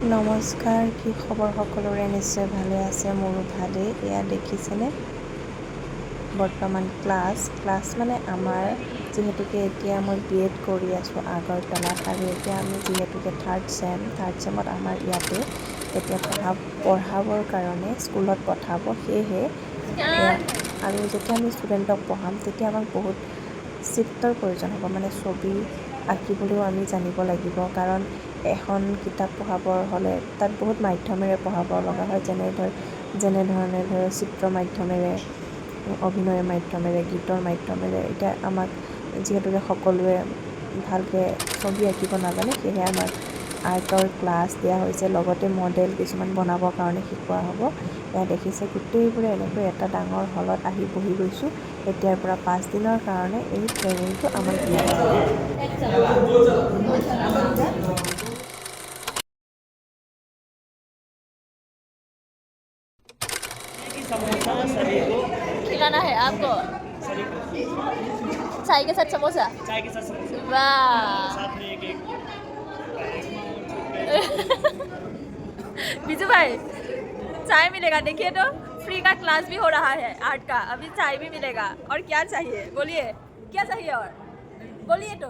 নমস্কাৰ, কি খবৰ সকলোৰে? নিশ্চয় ভালে আছে, মোৰো ভালেই। এয়া দেখিছেনে বৰ্তমান ক্লাছ মানে আমাৰ যিহেতুকে এতিয়া মই BEd কৰি আছোঁ আগৰতলাত, আৰু এতিয়া আমি যিহেতুকে থাৰ্ড চেমত আমাৰ ইয়াতে এতিয়া পঢ়াবৰ কাৰণে স্কুলত পঠাব। সেয়েহে আৰু যেতিয়া আমি ষ্টুডেণ্টক পঢ়াম তেতিয়া আমাক বহুত চিত্ৰৰ প্ৰয়োজন হ'ব, মানে ছবি আঁকিবলৈও আমি জানিব লাগিব। কাৰণ এখন কিতাপ পঢ়াবৰ হ'লে তাত বহুত মাধ্যমেৰে পঢ়াব লগা হয়, যেনেধৰণে চিত্ৰ মাধ্যমেৰে, অভিনয়ৰ মাধ্যমেৰে, গীতৰ মাধ্যমেৰে। এতিয়া আমাক যিহেতুকে সকলোৱে ভালকৈ ছবি আঁকিব নাজানে, সেয়েহে আমাক আৰ্টৰ ক্লাছ দিয়া হৈছে, লগতে মডেল কিছুমান বনাবৰ কাৰণে শিকোৱা হ'ব। এয়া দেখিছে গোটেইবোৰে এনেকৈ এটা ডাঙৰ হলত আহি বহি গৈছোঁ। এতিয়াৰ পৰা 5 দিনৰ কাৰণে এই ট্ৰেইনিংটো আমাক দিয়া হ'ব। समोसा सभी को खिलाना है आपको सभी को चाय के साथ समोसा। चाय के साथ समोसा वाह साथ में एक बीजू भाई चाय मिलेगा, देखिए तो फ्री का क्लास भी हो रहा है आर्ट का, अभी चाय भी मिलेगा। और क्या चाहिए बोलिए, क्या चाहिए और बोलिए तो